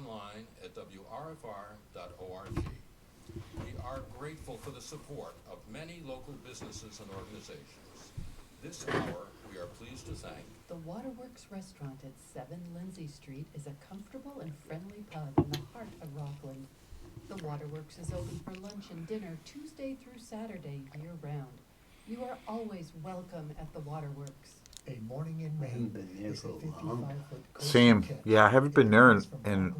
online at wrfr.org. We are grateful for the support of many local businesses and organizations. This hour, we are pleased to thank The Waterworks Restaurant at 7 Lindsay Street is a comfortable and friendly pub in the heart of Rockland. The Waterworks is open for lunch and dinner Tuesday through Saturday year-round. You are always welcome at the Waterworks. A Morning in Maine been there is a for a 55-foot Same. Yeah, I haven't been there in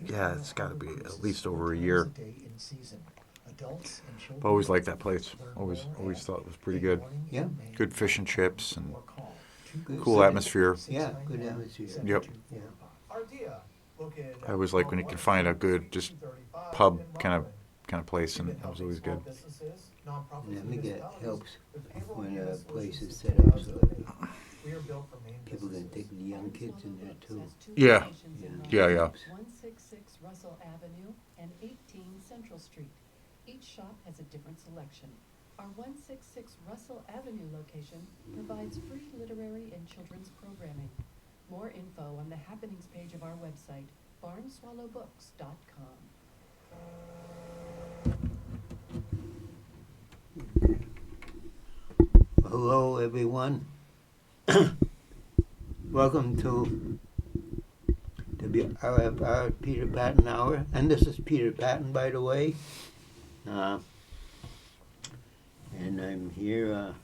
yeah, yeah, it's gotta be at least over a year. I've always liked that place. Always thought it was pretty good. Yeah. Good fish and chips and Good cool city. atmosphere. Yeah, good atmosphere. Yep. Yeah. I always like when you can find a good just pub kind of place, and that was always good. And I think it helps when a place is set up so that people can take the young kids in there too. Yeah. Yeah. Yeah. 166 Russell Avenue and 18 Central Street. Each shop has a different selection. Our 166 Russell Avenue location provides free literary and children's programming. More info on the happenings page of our website, barnswallowbooks.com. Hello, everyone. Welcome to WRFR Peter Patton Hour. And this is Peter Patton, by the way. And I'm here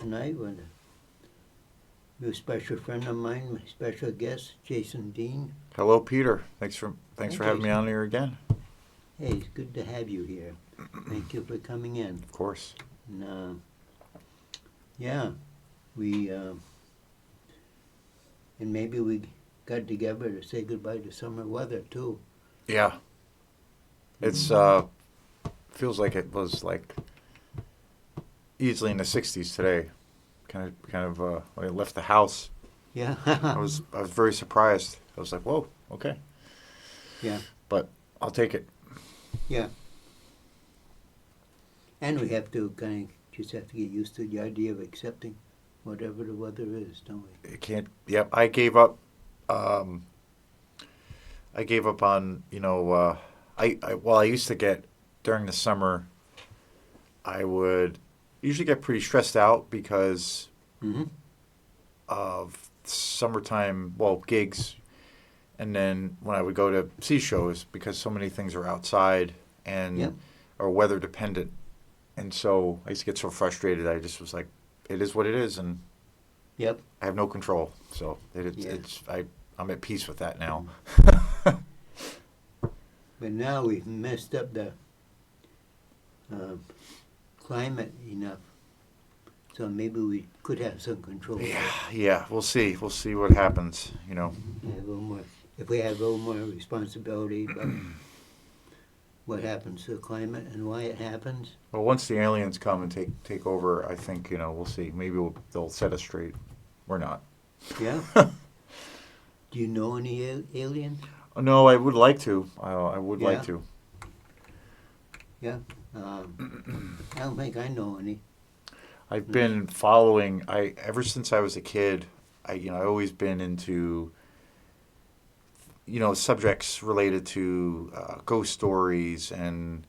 tonight with a new special friend of mine, my special guest, Jason Dean. Hello, Peter. Thanks for Hey, having me Jason. on here again. Hey, it's good to have you here. Thank you for coming in. Of course. And, yeah, we, and maybe we got together to say goodbye to summer weather too. Yeah. It's feels like it was like easily in the 60s today. Kind of when I left the house, Yeah. I was very surprised. I was like, "Whoa, okay." Yeah. But I'll take it. Yeah. And we have to just have to get used to the idea of accepting whatever the weather is, don't we? It can't. Yep. I gave up. I gave up on I used to get during the summer. I would usually get pretty stressed out because Mm-hmm. of summertime gigs, and then when I would go to see shows, because so many things are outside and Yep. are weather dependent, and so I used to get so frustrated. I just was like, it is what it is, and Yep. I have no control. So Yeah. I'm at peace with that now. But now we've messed up the climate enough, so maybe we could have some control. Yeah. We'll see what happens. Have a little more, if we have a little more responsibility about what happens to the climate and why it happens. Well, once the aliens come and take over, I think we'll see. Maybe they'll set us straight. We're not. Yeah. Do you know any aliens? No, I would like to. I would like Yeah. to. Yeah. I don't think I know any. I've been following. Ever since I was a kid. I always been into subjects related to ghost stories and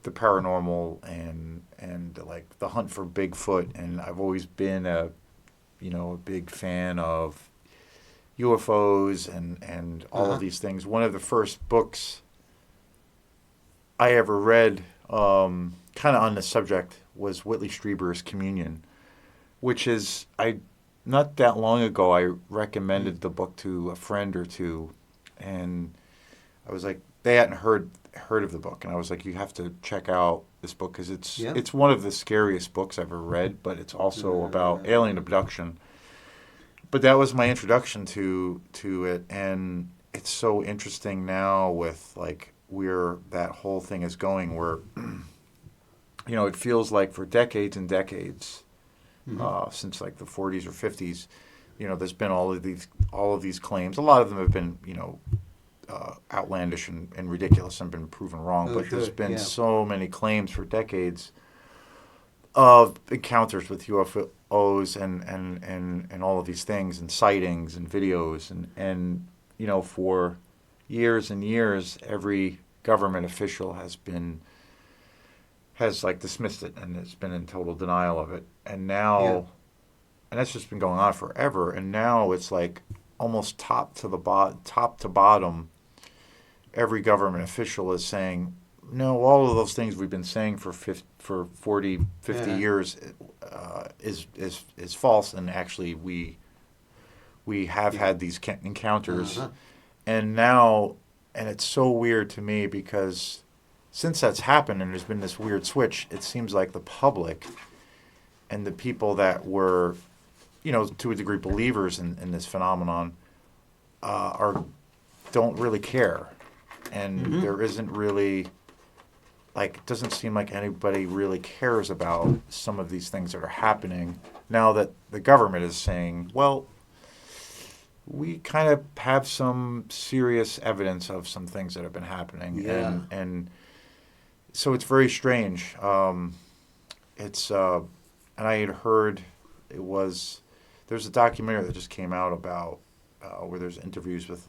the paranormal and like the hunt for Bigfoot, and I've always been a big fan of UFOs and all of these things. One of the first books I ever read kind of on the subject was Whitley Strieber's Communion, which is not that long ago I recommended the book to a friend or two, and I was like, they hadn't heard of the book, and I was like, you have to check out this book because it's one of the scariest books I've ever read, but it's also about alien abduction. But that was my introduction to it, and it's so interesting now with like where that whole thing is going, where it feels like for decades and decades, since like the 40s or 50s, there's been all of these claims. A lot of them have been outlandish and ridiculous and been proven wrong. But there's been so many claims for decades of encounters with UFOs and all of these things and sightings and videos and for years and years, every government official has like dismissed it and has been in total denial of it. And now, Yeah. and that's just been going on forever. And now it's like almost top to bottom, every government official is saying, no, all of those things we've been saying for 40, 50 Yeah. years is false, and actually we have had these encounters. Uh-huh. And now, and it's so weird to me because since that's happened and there's been this weird switch, it seems like the public and the people that were, to a degree believers in this phenomenon don't really care. And there isn't really, it doesn't seem like anybody really cares about some of these things that are happening now that the government is saying, well, we kind of have some serious evidence of some things that have been happening. Yeah. And so it's very strange. And I had heard there's a documentary that just came out about where there's interviews with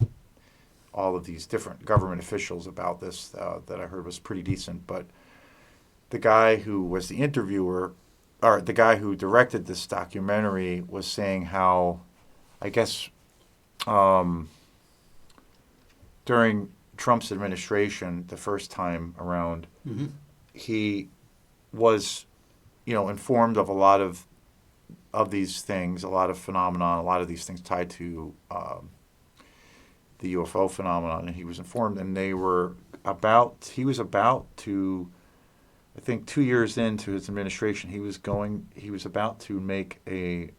all of these different government officials about this that I heard was pretty decent. But the guy who was the interviewer, or the guy who directed this documentary, was saying how, I guess, during Trump's administration, the first time around, he was, informed of a lot of these things, a lot of phenomenon, a lot of these things tied to the UFO phenomenon, and he was informed, and he was about to, I think 2 years into his administration, he was about to make a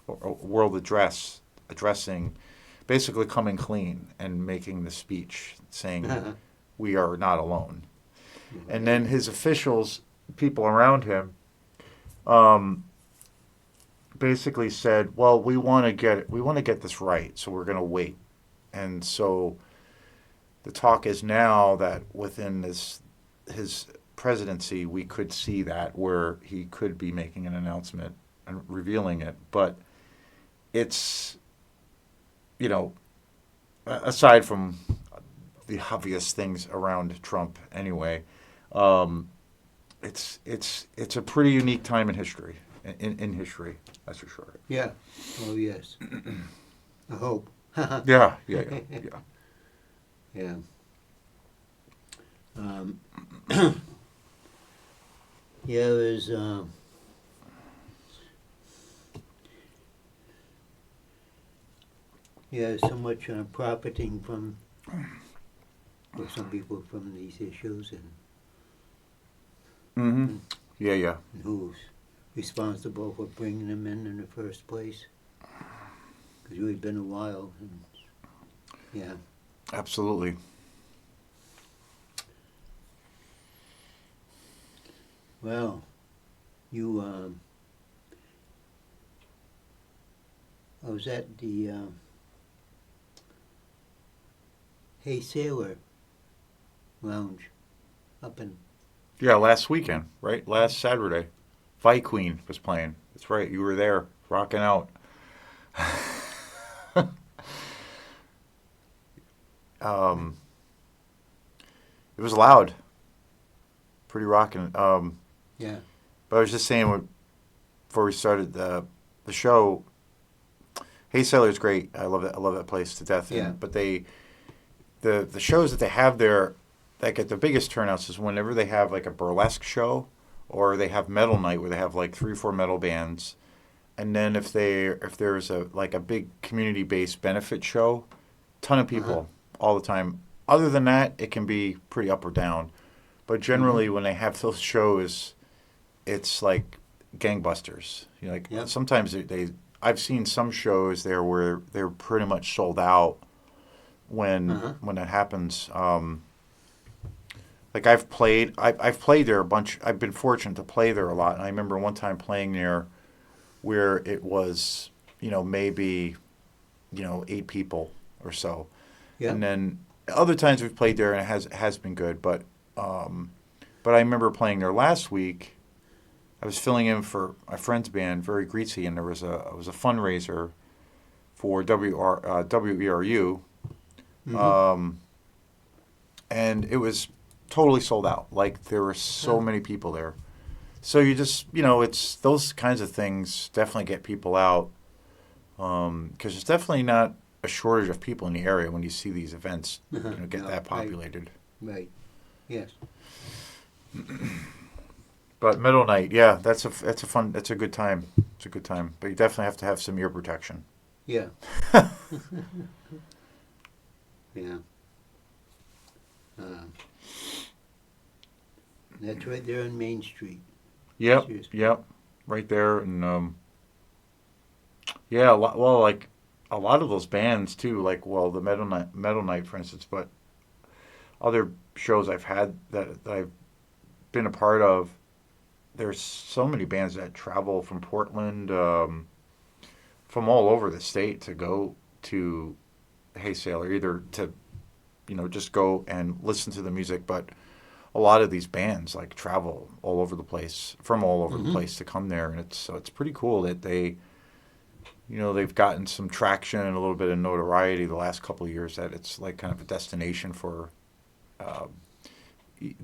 world addressing, basically coming clean and making the speech saying, we are not alone. And then his officials, people around him, basically said, well, we want to get this right, so we're going to wait. And so the talk is now that within his presidency, we could see that where he could be making an announcement and revealing it. But it's, aside from the obvious things around Trump anyway, it's a pretty unique time in history. In history, that's for sure. Yeah. Oh, yes. I hope. Yeah. Yeah. There's so much profiting from, for some people, from these issues, and Yeah. and who's responsible for bringing them in the first place. Because we've been a while, and yeah. Absolutely. Well, you, I was at the Hey Sailor Lounge up in... Yeah, last weekend, right? Last Saturday. Vi Queen was playing. That's right. You were there, rocking out. It was loud. Pretty rocking. Yeah. But I was just saying before we started the show, Hey Sailor's great. I love it. I love that place to death. Yeah. But the shows that they have there that get the biggest turnouts is whenever they have like a burlesque show or they have metal night where they have like 3 or 4 metal bands. And then if there's a big community based benefit show, ton of people all the time. Other than that, it can be pretty up or down. But generally when they have those shows, it's like gangbusters. Sometimes I've seen some shows there where they're pretty much sold out when that happens. I've played there a bunch. I've been fortunate to play there a lot. And I remember one time playing there where it was, maybe, 8 people or so. Yeah. And then other times we've played there and it has been good. But I remember playing there last week. I was filling in for my friend's band, Very Greasy, and there was a fundraiser for WERU, and it was totally sold out. Like there were so many people there. So you just, it's those kinds of things definitely get people out, because there's definitely not a shortage of people in the area when you see these events get No, that populated. Right. Yes. But Middle Night, yeah, that's a good time. It's a good time. But you definitely have to have some ear protection. Yeah. Yeah. That's right there on Main Street. Yep, Seriously. yep, right there, and yeah, like a lot of those bands too, like the Metal Night, for instance, but other shows I've had that I've been a part of. There's so many bands that travel from Portland, from all over the state to go to Hey Sailor, either to just go and listen to the music, but a lot of these bands like travel all over the place, from all over the place to come there, and it's pretty cool that they've gotten some traction and a little bit of notoriety the last couple of years, that it's like kind of a destination for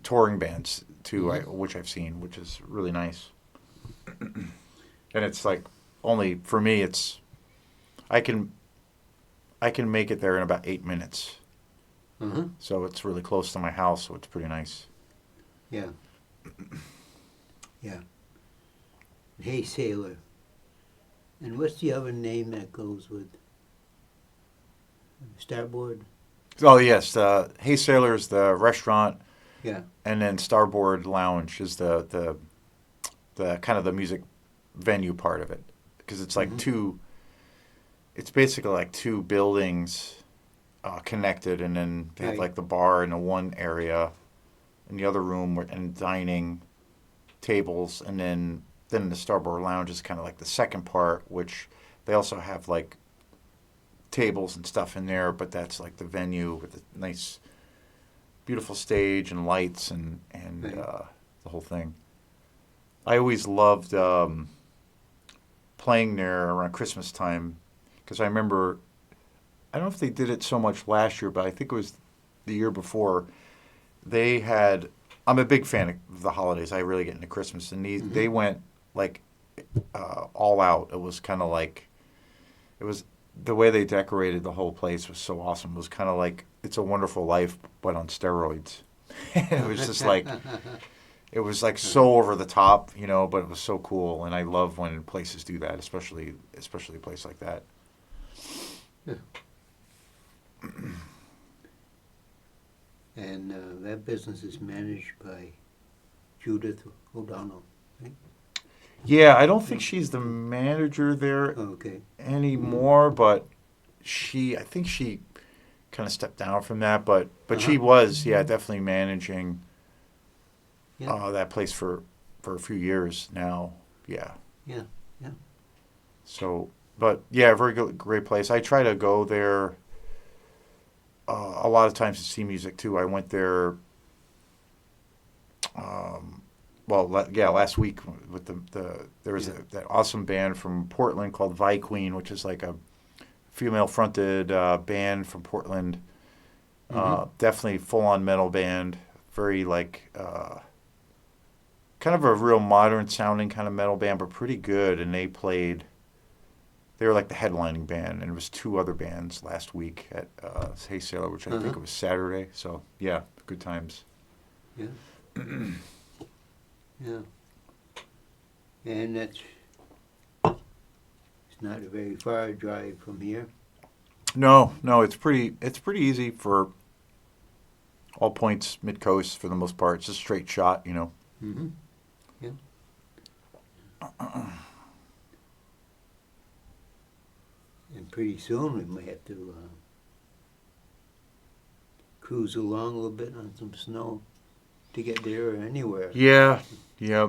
touring bands too, which I've seen, which is really nice. And it's like, only for me, I can make it there in about 8 minutes. So it's really close to my house, so it's pretty nice. Yeah. Yeah. Hey Sailor. And what's the other name that goes with Starboard? Oh yes, Hey Sailor is the restaurant, Yeah. and then Starboard Lounge is the kind of the music venue part of it, because it's like it's basically like two buildings connected, and then they have Right. like the bar in the one area, in the other room, and dining tables, and then the Starboard Lounge is kind of like the second part, which they also have like tables and stuff in there, but that's like the venue with a nice, beautiful stage and lights and Right. the whole thing. I always loved playing there around Christmas time, because I remember, I don't know if they did it so much last year, but I think it was the year before. They had, I'm a big fan of the holidays. I really get into Christmas, and they went like all out. It was kind of like, it was, the way they decorated the whole place was so awesome. It was kind of like It's a Wonderful Life, but on steroids. It was just like, it was like so over the top, but it was so cool. And I love when places do that, especially a place like that. Yeah. And that business is managed by Judith O'Donnell, right? Yeah, I don't think she's the manager there Okay. anymore, but I think she kind of stepped down from that, but she Uh-huh. was, definitely managing Yeah. that place for a few years now. Yeah. Yeah. Yeah. So, but yeah, very good, great place. I try to go there a lot of times to see music too. I went there, last week with there was that awesome band from Portland called Vi Queen, which is like a female-fronted band from Portland. Definitely full-on metal band. Very like kind of a real modern-sounding kind of metal band, but pretty good. And they were like the headlining band, and it was two other bands last week at Hey Sailor, which I think it was Saturday. So yeah, good times. Yeah. Yeah. And it's not a very far drive from here. No, it's pretty easy for all points mid-coast for the most part. It's just a straight shot, Mm-hmm. Yeah. And pretty soon we might have to cruise along a little bit on some snow to get there or anywhere. Yeah. Yeah.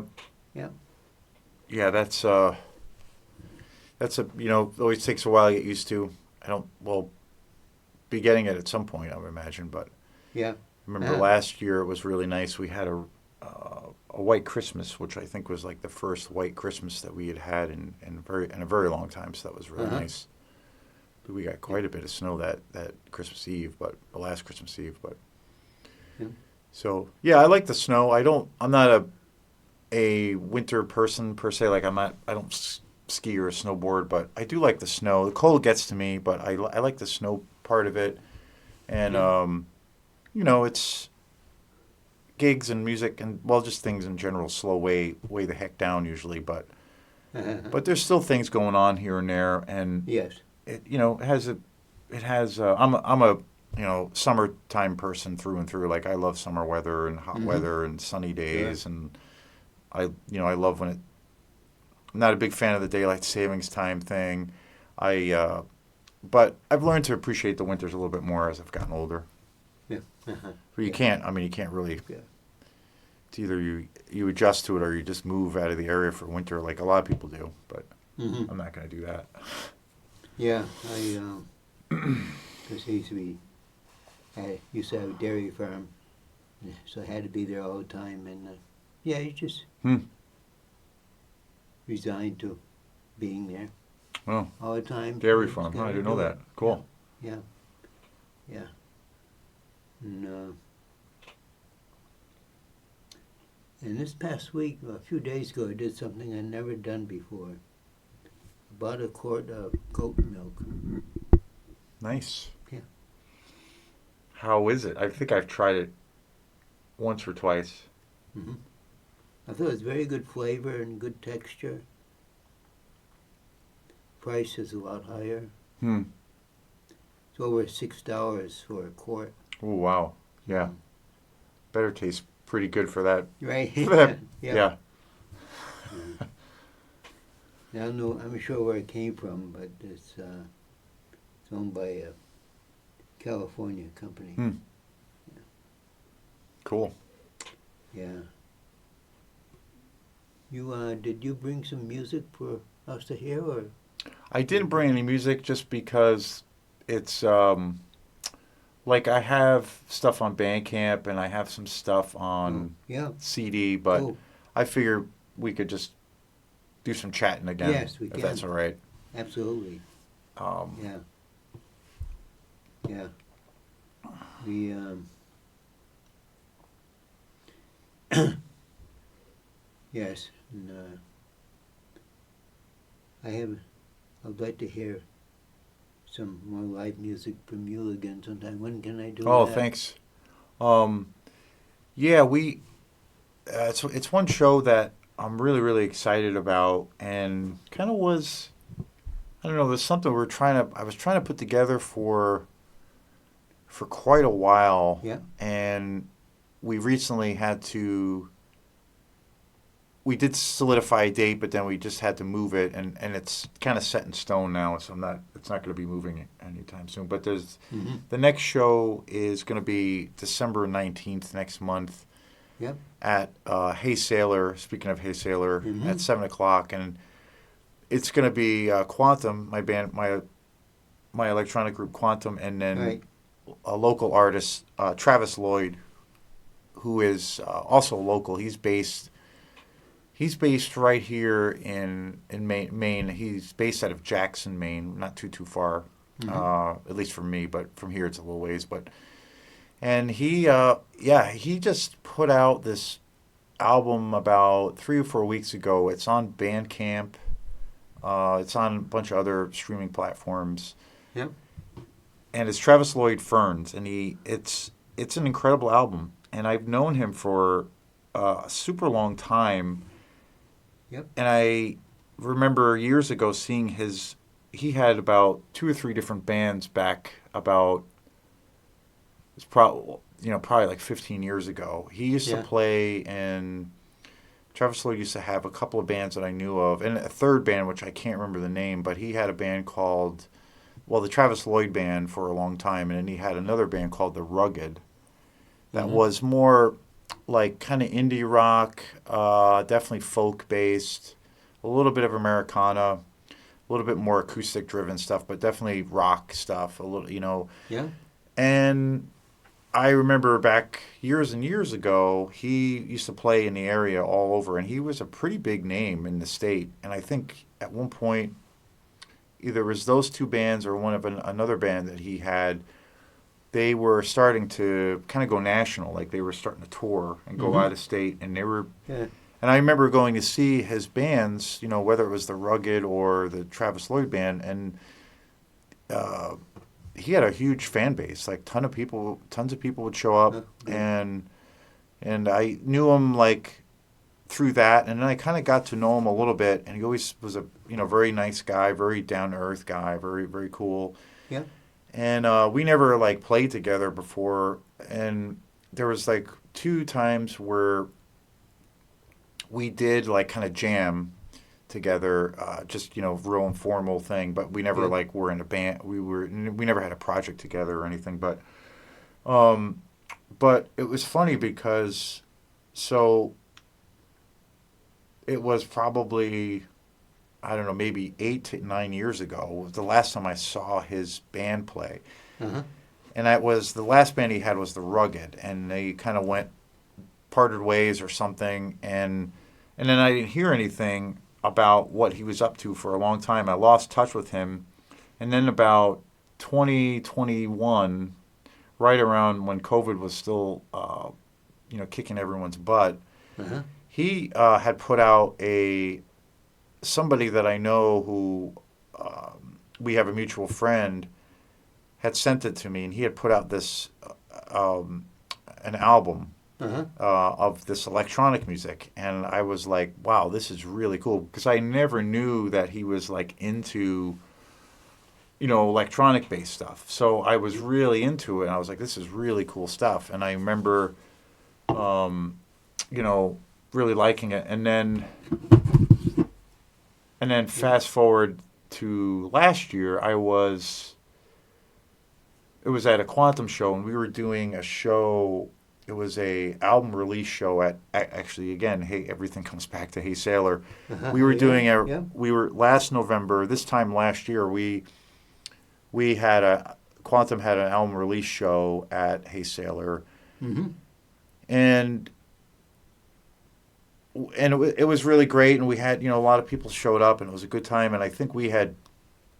Yeah, that's a always takes a while to get used to. We'll be getting it at some point, I would imagine, but Yeah. I remember last year it was really nice. We had a white Christmas, which I think was like the first white Christmas that we had in a very long time, so that was really nice. we got quite a bit of snow that Christmas Eve, but the last Christmas Eve, but. Yeah. So yeah, I like the snow. I'm not a winter person per se. Like I don't ski or snowboard, but I do like the snow. The cold gets to me, but I like the snow part of it, and you know, it's gigs and music and well, just things in general slow way the heck down usually, but there's still things going on here and there, and Yes. it you know I'm a you know summertime person through and through. Like I love summer weather and hot weather and sunny days, and I love when it. I'm not a big fan of the daylight savings time thing. But I've learned to appreciate the winters a little bit more as I've gotten older. Yeah. But you can't really. Yeah. It's either you adjust to it or you just move out of the area for winter, like a lot of people do. But I'm not going to do that. Yeah, because I used to have a dairy farm, so I had to be there all the time, and yeah, you just resigned to being there Oh, all the time. dairy Just farm. Huh, I gotta didn't know do that. it. Cool. Yeah, and this past week, a few days ago, I did something I'd never done before. Bought a quart of goat milk. Nice. Yeah. How is it? I think I've tried it once or twice. I thought it was very good flavor and good texture. Price is a lot higher. It's over $6 for a quart. Oh wow. Yeah. Better taste pretty good for that. Right? For that. Yeah. Yeah. I don't know. I'm sure where it came from, but it's owned by a California company. Cool. Yeah. You did you bring some music for us to hear, or? I didn't bring any music just because it's like I have stuff on Bandcamp and I have some stuff on Yeah. CD, but Cool. I figure we could just do some chatting again. Yes, we if can. that's all right. Absolutely. Yeah. Yeah. We yes, and I'd like to hear some more live music from you again sometime. When can I do that? Oh, thanks. Yeah, it's one show that I'm really, really excited about, and kind of was, I don't know, there's something I was trying to put together for quite a while. Yeah. And we recently we did solidify a date, but then we just had to move it, and it's kind of set in stone now, so it's not going to be moving anytime soon. But the next show is going to be December 19th next month. Yep. At Hey Sailor, speaking of Hey Sailor, at 7 o'clock. And it's going to be Quantum, my band, my electronic group Quantum, and then a local artist, Travis Lloyd, who is also local. He's based right here in Maine. He's based out of Jackson, Maine, not too far, at least from me, but from here it's a little ways. And he just put out this album about 3 or 4 weeks ago. It's on Bandcamp. It's on a bunch of other streaming platforms. Yep. And it's Travis Lloyd Ferns, and it's an incredible album. And I've known him for a super long time. Yep. And I remember years ago seeing he had about 2 or 3 different bands back about. It's probably like 15 years ago. He used to play, and Travis Lloyd used to have a couple of bands that I knew of, and a third band, which I can't remember the name, but he had a band called, the Travis Lloyd Band for a long time, and then he had another band called The Rugged that was more like kind of indie rock, definitely folk-based, a little bit of Americana, a little bit more acoustic-driven stuff, but definitely rock stuff, a little, Yeah. And I remember back years and years ago, he used to play in the area all over, and he was a pretty big name in the state. And I think at one point either it was those two bands or one of another band that he had. They were starting to kind of go national, like they were starting to tour and go out of state, and they were. Yeah. And I remember going to see his bands, you know, whether it was the Rugged or the Travis Lloyd band, and he had a huge fan base. Like tons of people would show up, and I knew him like through that, and then I kind of got to know him a little bit, and he always was a very nice guy, very down to earth guy, very very cool. Yeah. And we never like played together before, and there was like 2 times where we did like kind of jam together, just real informal thing, but we never like were in a band. We never had a project together or anything, but it was funny because it was probably, I don't know, maybe 8 to 9 years ago was the last time I saw his band play. And that was the last band he had was the Rugged, and they kind of parted ways or something, and then I didn't hear anything about what he was up to for a long time. I lost touch with him, and then about 2021, right around when COVID was still, kicking everyone's butt, he had put out somebody that I know who we have a mutual friend had sent it to me, and he had put out this an album of this electronic music, and I was like, wow, this is really cool, because I never knew that he was like into electronic based stuff. So I was really into it, and I was like, this is really cool stuff. And I remember really liking it. And then fast forward to last year, it was at a Quantum show, and we were doing a show. It was a album release show at, actually, again, hey, everything comes back to Hey Sailor. We were doing we were last November, this time last year, Quantum had an album release show at Hey Sailor. And it was really great, and we had, a lot of people showed up, and it was a good time, and I think we had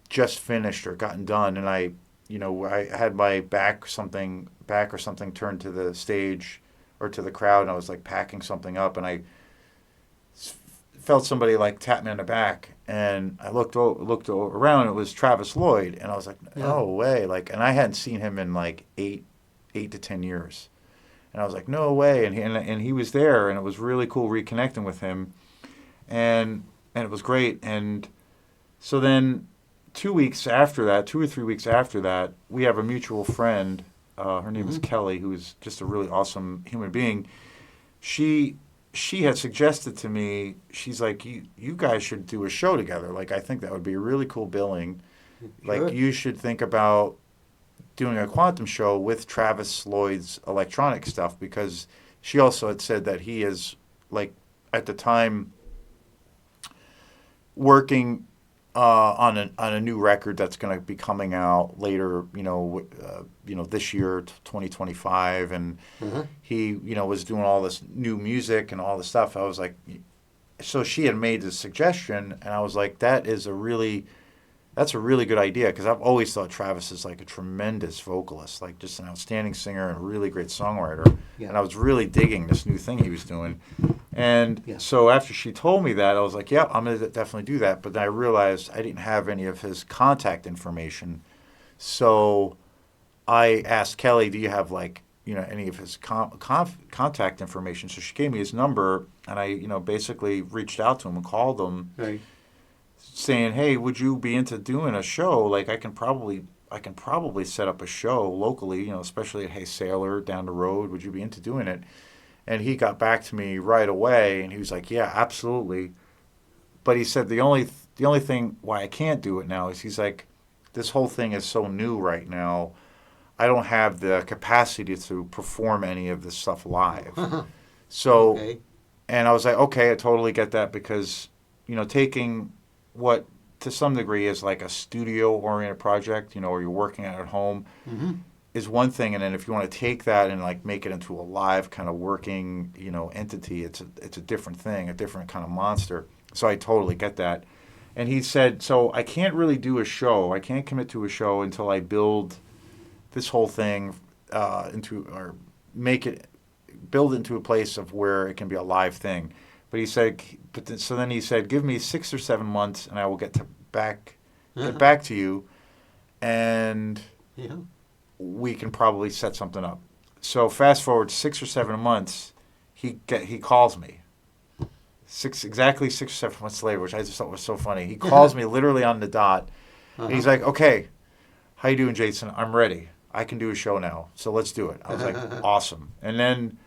just finished or gotten done, and I had my back or something turned to the stage or to the crowd, and I was like packing something up, and I felt somebody like tap me on the back, and I looked around, and it was Travis Lloyd, and I was like, no way, and I hadn't seen him in like 8 to 10 years. And I was like, no way. And he was there, and it was really cool reconnecting with him. And it was great. And so then 2 weeks after that, 2 or 3 weeks after that, we have a mutual friend. Her name is Kelly, who is just a really awesome human being. She had suggested to me, she's like, you guys should do a show together. Like, I think that would be a really cool billing. Sure. Like, you should think about doing a Quantum show with Travis Lloyd's electronic stuff, because she also had said that he is, like, at the time working on a new record that's going to be coming out later, this year, 2025, and he, was doing all this new music and all this stuff. I was like, so she had made this suggestion, and I was like, that's a really good idea, because I've always thought Travis is like a tremendous vocalist, like just an outstanding singer and a really great songwriter. Yeah. And I was really digging this new thing he was doing. And so after she told me that, I was like, I'm going to definitely do that. But then I realized I didn't have any of his contact information. So I asked Kelly, do you have any of his contact information? So she gave me his number, and I, basically reached out to him and called him. Right. Saying, hey, would you be into doing a show? Like, I can probably set up a show locally, especially at Hey Sailor down the road. Would you be into doing it? And he got back to me right away, and he was like, yeah, absolutely. But he said the only thing why I can't do it now is, he's like, this whole thing is so new right now. I don't have the capacity to perform any of this stuff live. So, okay. And I was like, okay, I totally get that, because, taking what to some degree is like a studio-oriented project, or you're working at home, is one thing. And then if you want to take that and like make it into a live kind of working, entity, it's a different thing, a different kind of monster. So I totally get that. And he said, so I can't really do a show. I can't commit to a show until I build this whole thing build it into a place of where it can be a live thing. But he said, so then he said, give me 6 or 7 months and I will get back to you, and we can probably set something up. So fast forward 6 or 7 months, he calls me. Exactly 6 or 7 months later, which I just thought was so funny. He calls me literally on the dot, and he's like, "Okay, how you doing, Jason? I'm ready. I can do a show now, so let's do it." I was like, "Awesome!" And then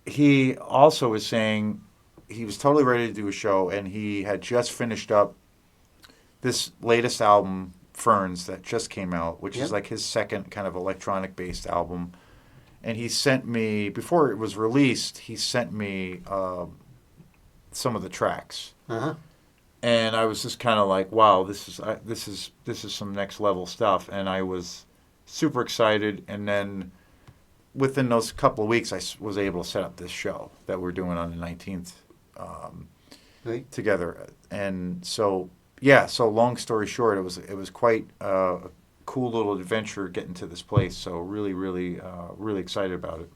he also was saying he was totally ready to do a show, and he had just finished up this latest album, Ferns, that just came out, which is like his second kind of electronic-based album. And he sent me, before it was released, he sent me some of the tracks. And I was just kind of like, wow, this is some next level stuff. And I was super excited. And then within those couple of weeks, I was able to set up this show that we're doing on the 19th together. And so, yeah, so long story short, it was quite a cool little adventure getting to this place. So really, really, really excited about it.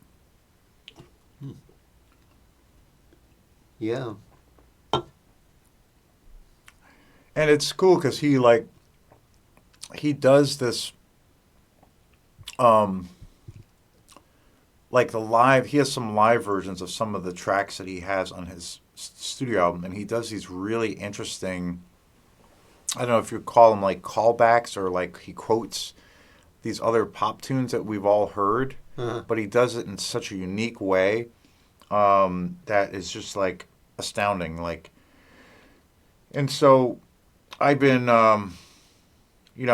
Yeah. And it's cool because he does this, like he has some live versions of some of the tracks that he has on his studio album, and he does these really interesting, I don't know if you call them like callbacks, or like he quotes these other pop tunes that we've all heard, but he does it in such a unique way that is just like astounding. And so I've been, I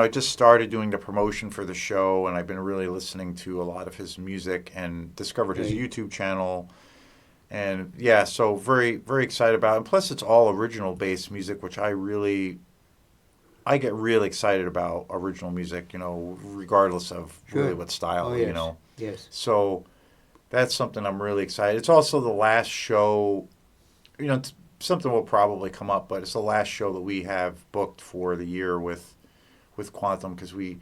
just started doing the promotion for the show, and I've been really listening to a lot of his music and discovered his YouTube channel. And yeah, so very, very excited about it. And plus, it's all original based music, which I get really excited about original music, regardless of really what style, Yes. So that's something I'm really excited. It's also the last show, something will probably come up, but it's the last show that we have booked for the year with Quantum, because we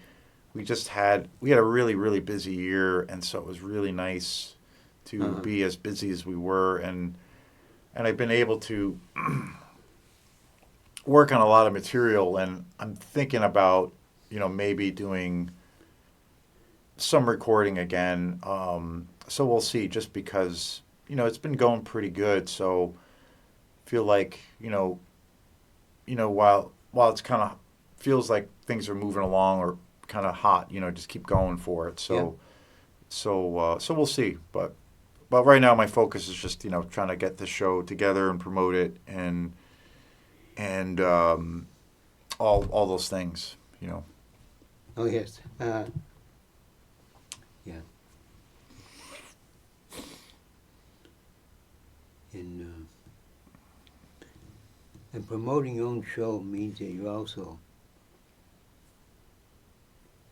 had a really, really busy year, and so it was really nice to be as busy as we were, and I've been able to work on a lot of material, and I'm thinking about maybe doing some recording again. So we'll see, just because it's been going pretty good. So I feel like while it's kind of feels like things are moving along or kind of hot, just keep going for it. So we'll see. But right now my focus is just trying to get the show together and promote it, and all those things. Oh yes. Yeah. And promoting your own show means that you also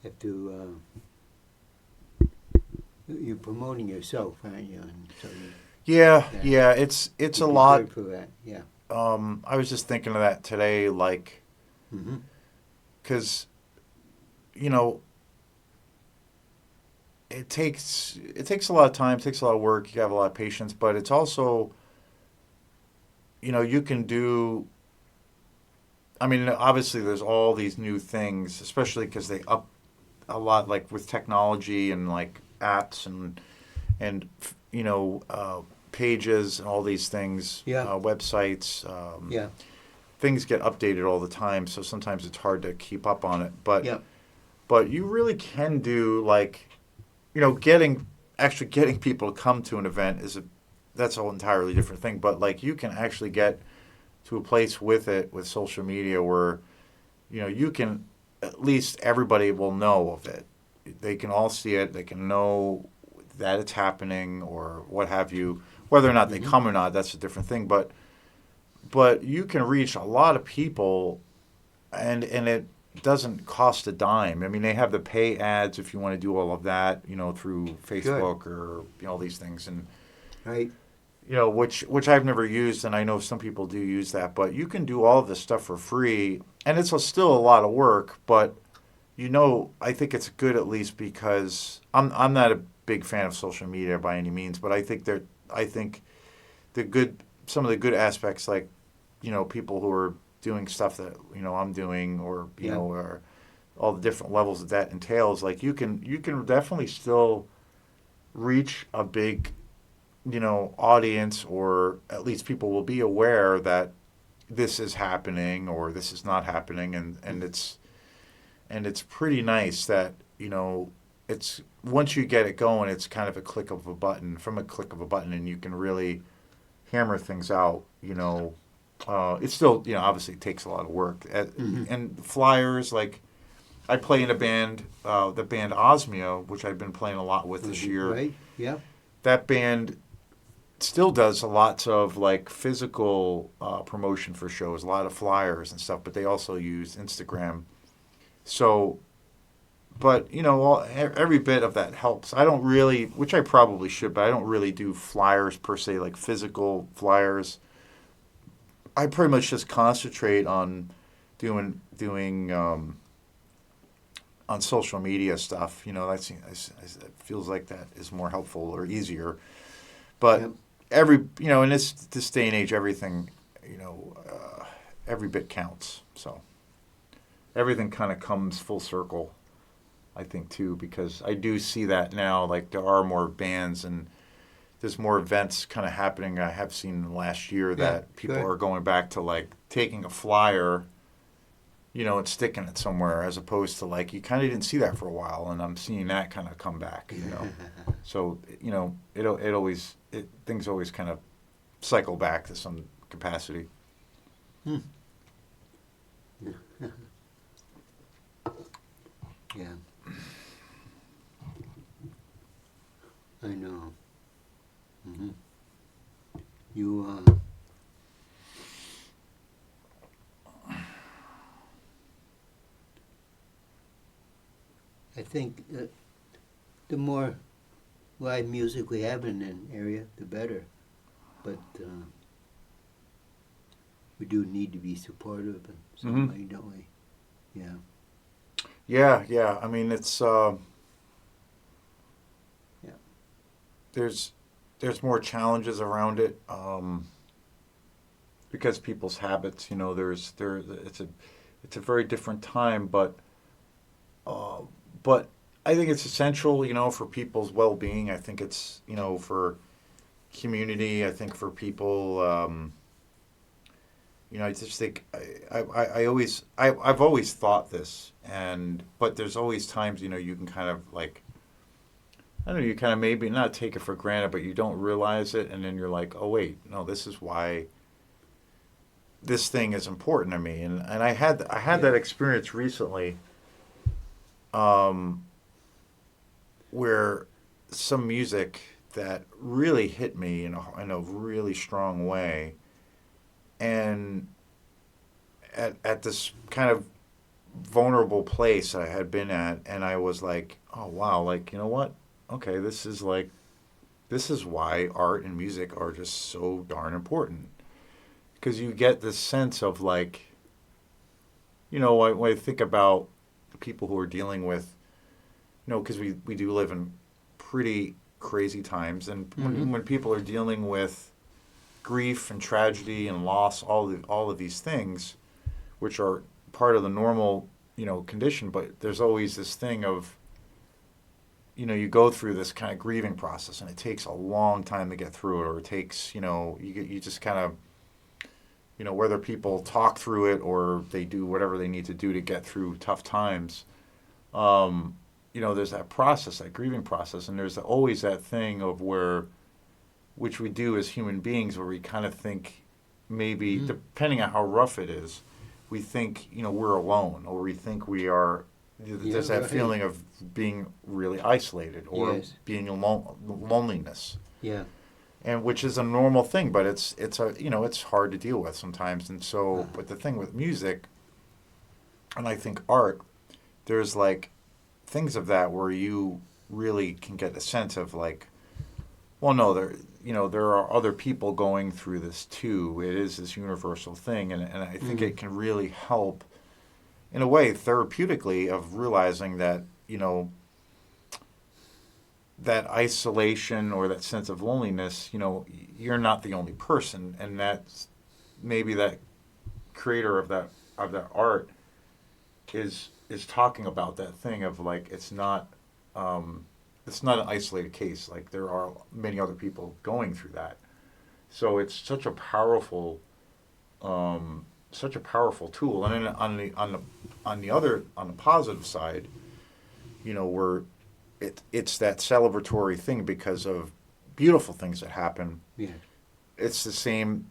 have to. You're promoting yourself, aren't you? And so yeah. It's a lot. Good for that. Yeah. I was just thinking of that today, because it takes a lot of time, it takes a lot of work, you have a lot of patience, but it's also, you can do, obviously there's all these new things, especially because they up a lot, like with technology and like apps and pages and all these things, websites, things get updated all the time, so sometimes it's hard to keep up on it, but you really can do, getting people to come to an event that's an entirely different thing, but you can actually get to a place with social media where you can, at least everybody will know of it. They can all see it, they can know that it's happening or what have you. Whether or not they come or not, that's a different thing. But you can reach a lot of people, and it doesn't cost a dime. They have the pay ads if you want to do all of that, through Facebook or all these things. And right. which I've never used, and I know some people do use that, but you can do all of this stuff for free, and it's still a lot of work, but I think it's good at least because I'm not a big fan of social media by any means, but I think some of the good aspects, like, people who are doing stuff that, I'm doing, or, or all the different levels that entails, like you can definitely still reach a big, audience, or at least people will be aware that this is happening or this is not happening, and it's pretty nice that, it's once you get it going, it's kind of a click of a button, and you can really hammer things out. It still, obviously takes a lot of work. And flyers, like, I play in a band, the band Osmia, which I've been playing a lot with this year. Right, yeah. That band still does lots of, like, physical promotion for shows, a lot of flyers and stuff, but they also use Instagram. So, but, every bit of that helps. I don't really, which I probably should, but I don't really do flyers per se, like physical flyers. I pretty much just concentrate on doing on social media stuff. It feels like that is more helpful or easier. But Yep. in this day and age, everything, every bit counts. So everything kind of comes full circle, I think, too, because I do see that now. Like, there are more bands and there's more events kind of happening. I have seen last year that people good. are going back to, like, taking a flyer, and sticking it somewhere, as opposed to, like, you kind of didn't see that for a while, and I'm seeing that kind of come back. So things always kind of cycle back to some capacity. Yeah. I know. Mm-hmm. You, I think the more live music we have in an area, the better. But we do need to be supportive in some way, don't we? Yeah. Yeah. I mean, it's there's more challenges around it, because people's habits. It's a very different time, but I think it's essential, for people's well-being. I think it's, for community. I think for people, I just think I've always thought this, but there's always times, you can kind of, like, I don't know, you kind of maybe not take it for granted, but you don't realize it, and then you're like, oh wait, no, this is why this thing is important to me. And I had that experience recently, where some music that really hit me in a really strong way, and at this kind of vulnerable place I had been at, and I was like, oh wow, like, you know what? Okay, this is why art and music are just so darn important, because you get this sense of, like, when I think about people who are dealing with, because we do live in pretty crazy times, and when people are dealing with grief and tragedy and loss, all of these things, which are part of the normal, condition, but there's always this thing of, you go through this kind of grieving process, and it takes a long time to get through it, or it takes, you just kind of, whether people talk through it or they do whatever they need to do to get through tough times, there's that process, that grieving process, and there's always that thing of which we do as human beings, where we kind of think, maybe, depending on how rough it is, we think, we're alone, or we think we are. There's that feeling of being really isolated, or being loneliness. Yeah. And which is a normal thing, but it's hard to deal with sometimes. And so, but the thing with music, and I think art, there's, like, things of that where you really can get a sense of, like, Well, no, there are other people going through this too. It is this universal thing, and I think it can really help, in a way, therapeutically, of realizing that, that isolation or that sense of loneliness, you're not the only person, and that's maybe that creator of that art is talking about that thing of like it's not an isolated case. Like there are many other people going through that, so it's such a powerful tool. And then on the positive side, we're it's that celebratory thing because of beautiful things that happen. Yeah. It's the same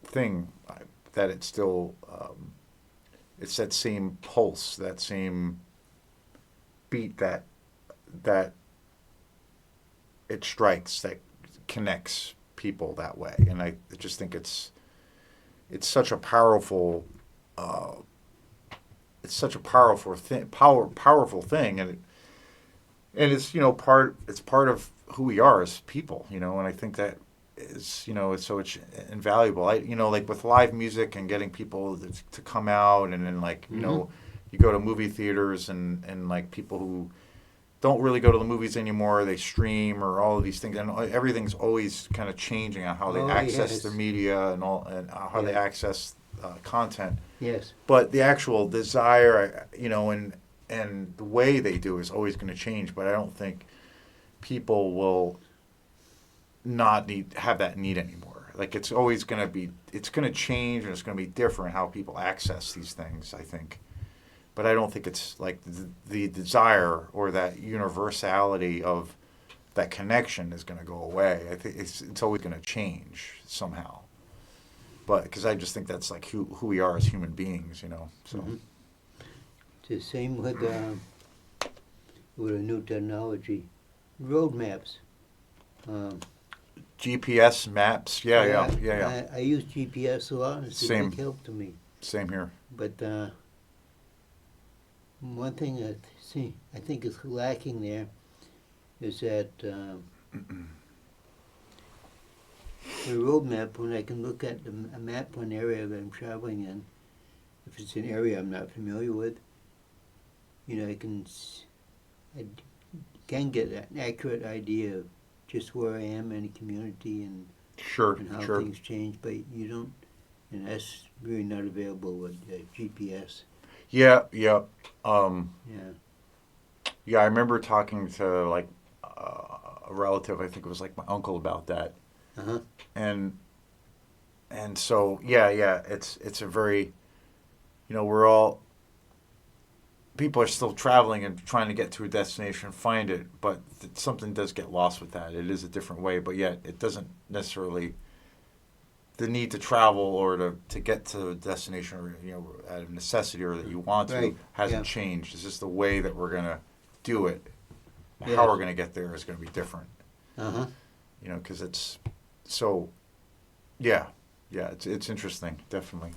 thing that it's still it's that same pulse, that same beat that it strikes, that connects people that way. And I just think it's such a powerful powerful thing, and it's part of who we are as people, and I think that is it's invaluable. Like with live music and getting people to come out, and then like you go to movie theaters and like people who don't really go to the movies anymore, they stream or all of these things, and everything's always kind of changing on how they access the media and how they access content. Yes. But the actual desire, and the way they do is always going to change. But I don't think people will not have that need anymore. Like it's always going to change, and it's going to be different how people access these things, I think. But I don't think it's like the desire or that universality of that connection is going to go away. I think it's always going to change somehow. But because I just think that's like who we are as human beings, So. Mm-hmm. It's the same with a new technology, road maps. GPS maps, yeah. I use GPS a lot. It's a big help to me. Same here. But one thing I think is lacking there is that the road map, when I can look at a map of an area that I'm traveling in, if it's an area I'm not familiar with, I can get an accurate idea of just where I am in a community and how things change, but you don't, and that's really not available with GPS. Yeah. Yeah, I remember talking to like a relative, I think it was like my uncle, about that. Uh-huh. And so it's a very, we're all, people are still traveling and trying to get to a destination and find it, but something does get lost with that. It is a different way, but yet it doesn't necessarily, the need to travel or to get to a destination or out of necessity or that you want to hasn't changed. It's just the way that we're going to do it. Yes. How we're going to get there is going to be different. Uh-huh. Because it's so, it's interesting, definitely.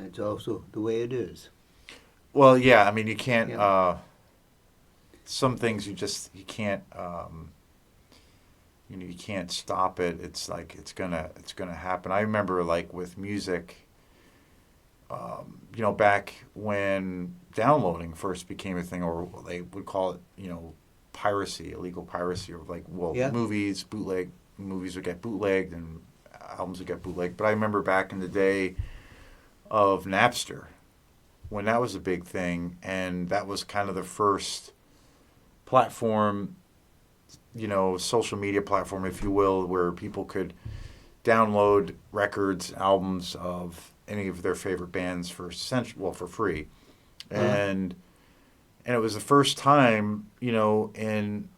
It's also the way it is. Well, yeah, I mean, you can't, some things you can't, you can't stop it. It's like, it's gonna happen. I remember like with music, back when downloading first became a thing, or they would call it, piracy, illegal piracy, or like, movies would get bootlegged and albums would get bootlegged. But I remember back in the day of Napster, when that was a big thing, and that was kind of the first platform, social media platform, if you will, where people could download records, albums of any of their favorite bands for free. And it was the first time, in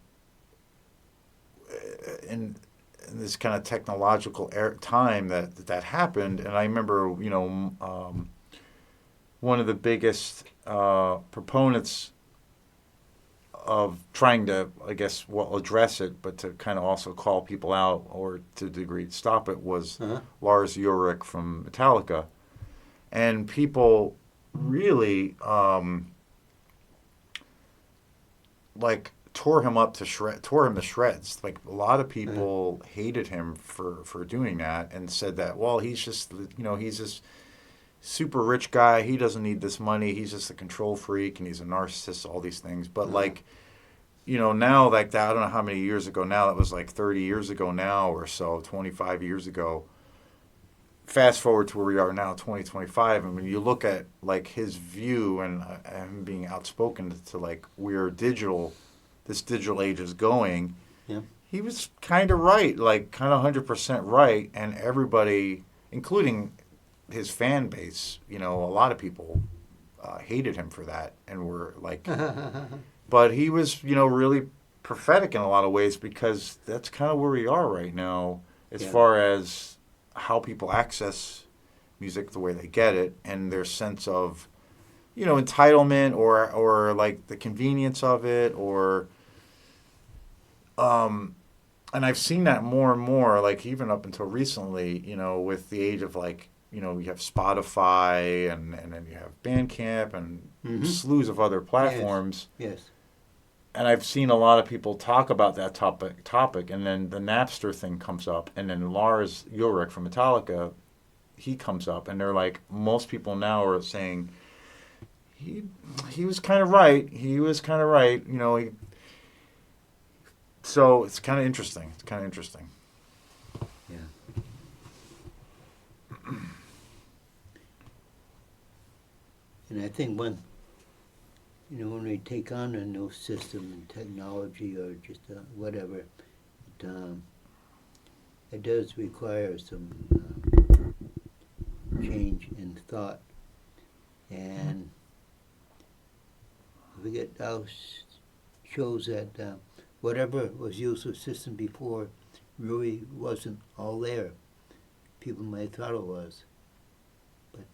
this kind of technological time that happened. And I remember, one of the biggest proponents of trying to, I guess, address it, but to kind of also call people out or to a degree stop it was Lars Ulrich from Metallica. And people really like tore him to shreds. Like a lot of people hated him for doing that and said that, well, he's just, he's this super rich guy. He doesn't need this money. He's just a control freak and he's a narcissist, all these things. But like, now like that, I don't know how many years ago now, that was like 30 years ago now or so, 25 years ago. Fast forward to where we are now, 2025, and when you look at like his view and him being outspoken to like where this digital age is going, he was kind of right, like kind of 100% right, and everybody, including his fan base, a lot of people hated him for that and were like, but he was, really prophetic in a lot of ways because that's kind of where we are right now as far as how people access music the way they get it and their sense of, entitlement or like the convenience of it or, and I've seen that more and more, like even up until recently, with the age of like, you have Spotify and then you have Bandcamp and slews of other platforms. Yes. And I've seen a lot of people talk about that topic, and then the Napster thing comes up, and then Lars Ulrich from Metallica, he comes up, and they're like, most people now are saying, he was kind of right. He was kind of right. So it's kind of interesting. Yeah. And I think when we take on a new system and technology or just whatever, it does require some change in thought. And we get shows that whatever was used as system before really wasn't all there. People might have thought it was, but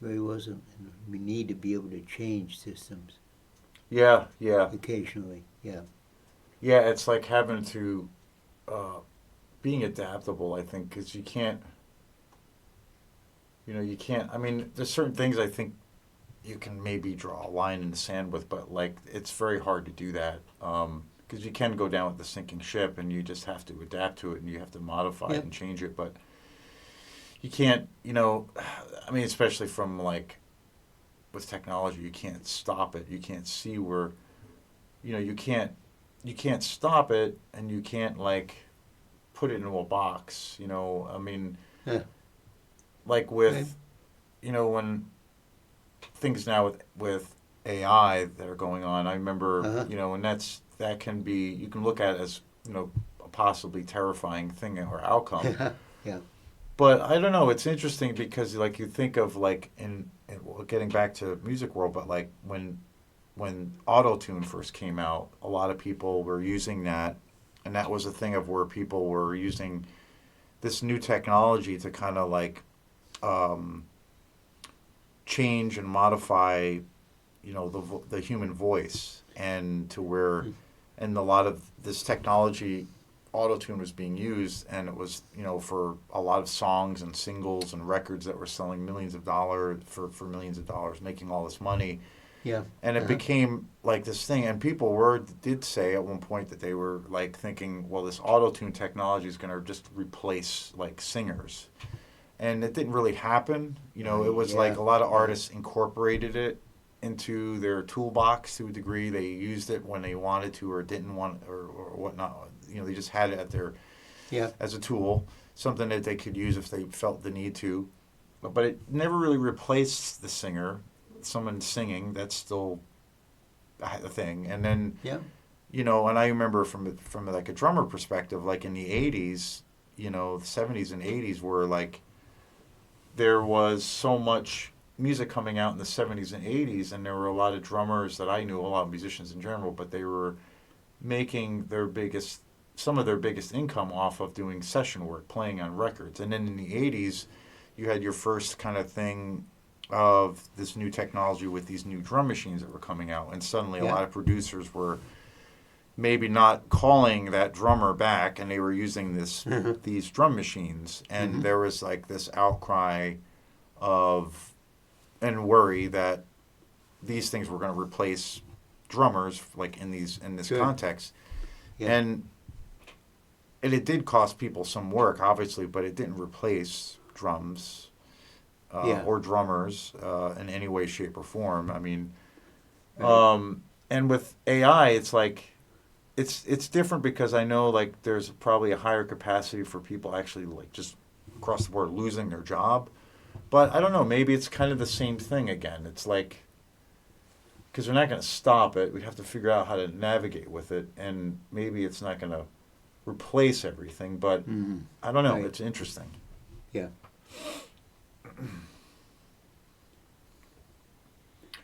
really wasn't. And we need to be able to change systems. Yeah. Occasionally, yeah. Yeah, it's like having to, being adaptable, I think, because you can't, I mean, there's certain things I think you can maybe draw a line in the sand with, but like, it's very hard to do that, because you can go down with the sinking ship and you just have to adapt to it and you have to modify it and change it, but you can't, I mean, especially from like, with technology, you can't stop it. You can't see where, you can't stop it and you can't like put it into a box, I mean, like with, when things now with AI that are going on, I remember, and that can be, you can look at it as, a possibly terrifying thing or outcome. Yeah. But I don't know, it's interesting because like you think of like in getting back to music world, but like when auto-tune first came out, a lot of people were using that, and that was a thing of where people were using this new technology to kind of like change and modify, the human voice, and to where, and a lot of this technology, auto-tune was being used, and it was, for a lot of songs and singles and records that were selling millions of dollars for millions of dollars, making all this money. Yeah. And it became like this thing, and people did say at one point that they were like thinking, well, this auto-tune technology is going to just replace like singers. And it didn't really happen. It was like a lot of artists incorporated it into their toolbox to a degree. They used it when they wanted to or didn't want or whatnot. They just had it at their as a tool, something that they could use if they felt the need to. But it never really replaced the singer. Someone singing, that's still a thing. And then, and I remember from like a drummer perspective, like in the 80s, the 70s and 80s were like, there was so much music coming out in the 70s and 80s, and there were a lot of drummers that I knew, a lot of musicians in general, but they were making some of their biggest income off of doing session work, playing on records. And then in the 80s, you had your first kind of thing of this new technology with these new drum machines that were coming out, and suddenly a lot of producers were maybe not calling that drummer back, and they were using these drum machines, and there was like this outcry of and worry that these things were going to replace drummers, like in this Sure. context, Yeah. and it did cost people some work, obviously, but it didn't replace drums Yeah. or drummers in any way, shape, or form. I mean, Right. and with AI, it's like it's different because I know like there's probably a higher capacity for people actually like just across the board losing their job. But I don't know, maybe it's kind of the same thing again. It's like because we're not going to stop it, we have to figure out how to navigate with it, and maybe it's not going to replace everything. But Mhm. I don't know. Right. It's interesting. Yeah.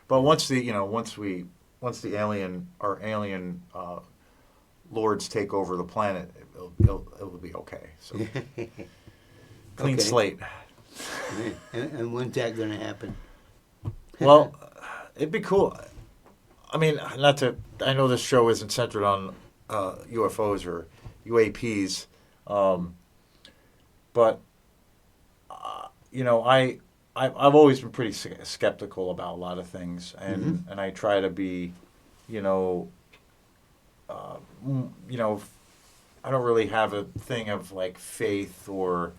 But once the our alien lords take over the planet, it'll be okay. So clean Okay. slate. And when's that going to happen? Well, it'd be cool. I mean, I know this show isn't centered on UFOs or UAPs, but I've always been pretty skeptical about a lot of things, and I try to be, you know, I don't really have a thing of like faith or,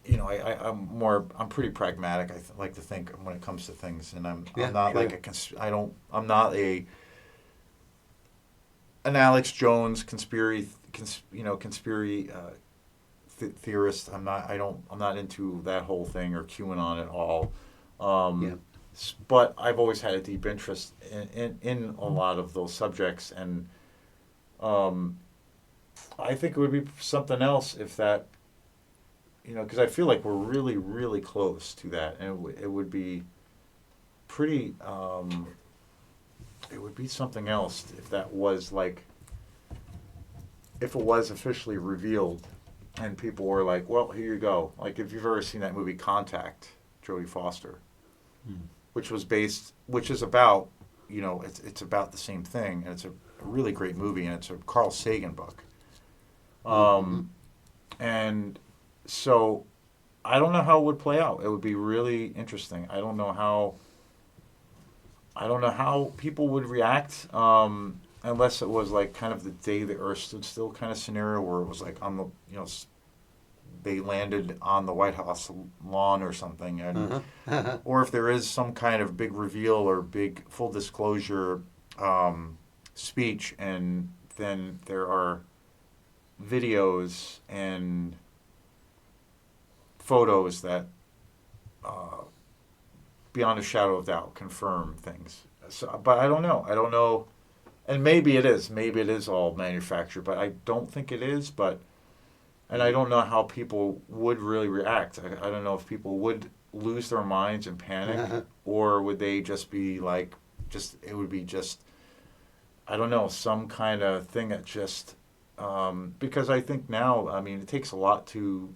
I'm pretty pragmatic. I like to think when it comes to things, and I'm not sure. like I'm not an Alex Jones conspiracy theorist. I'm not into that whole thing or QAnon at all. Yeah. But I've always had a deep interest in a lot of those subjects, and I think it would be something else if that, because I feel like we're really, really close to that, and it would be pretty. It would be something else if that was like, if it was officially revealed, and people were like, "Well, here you go." Like if you've ever seen that movie Contact, Jodie Foster, which is about, it's about the same thing, and it's a really great movie, and it's a Carl Sagan book. And so I don't know how it would play out. It would be really interesting. I don't know how people would react, unless it was like kind of the day the Earth stood still kind of scenario, where it was like on the, they landed on the White House lawn or something, and or if there is some kind of big reveal or big full disclosure speech, and then there are videos and photos that beyond a shadow of doubt confirm things. So, but I don't know, and maybe it is all manufactured, but I don't think it is. And I don't know how people would really react. I don't know if people would lose their minds and panic, or would they just be like, it would be just, I don't know, some kind of thing that just, because I think now, I mean, it takes a lot to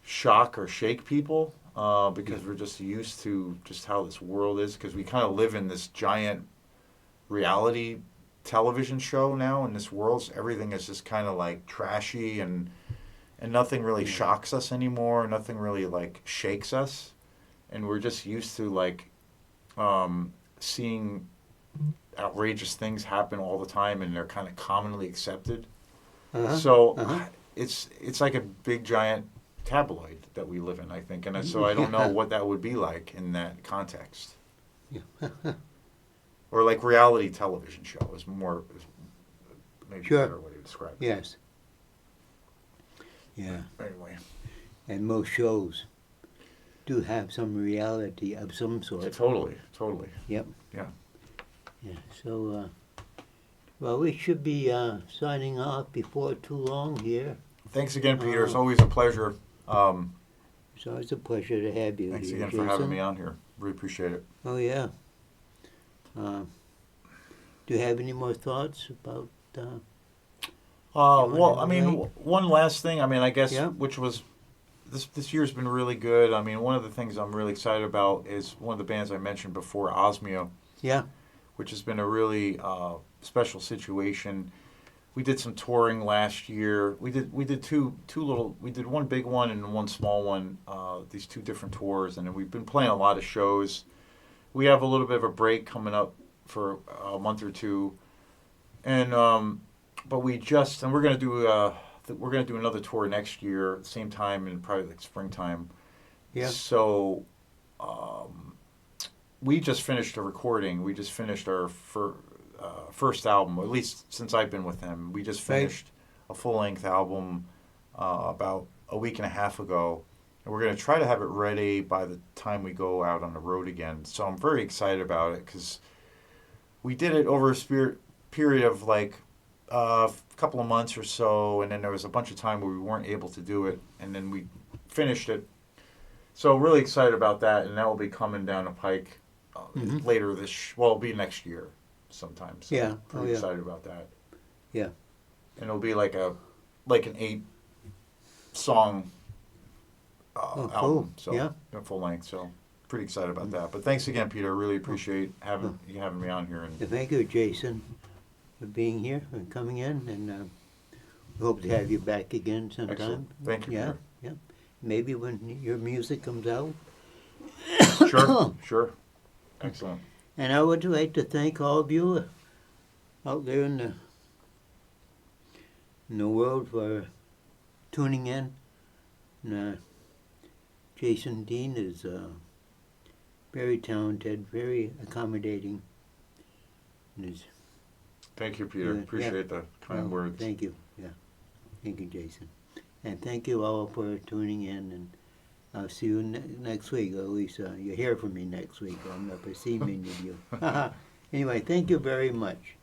shock or shake people, because we're just used to just how this world is, because we kind of live in this giant reality television show now in this world. So everything is just kind of like trashy, and nothing really shocks us anymore. Nothing really like shakes us, and we're just used to like seeing outrageous things happen all the time, and they're kind of commonly accepted. So it's like a big giant tabloid that we live in, I think, and so I don't know what that would be like in that context. Or like reality television show is maybe a better way to describe it. Yes. Yeah. Anyway. And most shows do have some reality of some sort. Totally. Yep. Yeah. Yeah. So, well, we should be signing off before too long here. Thanks again, Peter. It's always a pleasure. It's always a pleasure to have you Thanks here, again Jason. for having me on here. Really appreciate it. Oh, yeah. Do you have any more thoughts about... Well, I mean, Right. one last thing. I mean, I guess, Yeah. which was, this year's been really good. I mean, one of the things I'm really excited about is one of the bands I mentioned before, Osmio, Yeah. which has been a really special situation. We did some touring last year. We did we did one big one and one small one, these two different tours, and then we've been playing a lot of shows. We have a little bit of a break coming up for a month or two, and but we're gonna do another tour next year, at the same time in probably like springtime. Yeah. So, we just finished a recording. We just finished our first album, at least since I've been with him. We just Right. finished a full-length album about a week and a half ago. And we're going to try to have it ready by the time we go out on the road again. So I'm very excited about it because we did it over a period of like a couple of months or so. And then there was a bunch of time where we weren't able to do it. And then we finished it. So really excited about that. And that will be coming down the pike later it'll be next year sometime. So Yeah. pretty excited about that. Yeah. And it'll be like an 8-song cool. album. So Yeah. full length. So pretty excited about that. But thanks again, Peter. I really appreciate having me on here. And Thank you, Jason, for being here and coming in, and we hope to have you back again sometime. excellent. Thank you, Yeah, yeah. Maybe when your music comes out. Peter. Sure. Excellent. And I would like to thank all of you out there in the world for tuning in. And, Jason Dean is very talented, very accommodating. And is Thank you, Peter. Yeah. Appreciate the kind words. Thank you. Yeah. Thank you, Jason. And thank you all for tuning in. And I'll see you next week. Or at least you hear from me next week. I'm not perceiving of you. Anyway, thank you very much.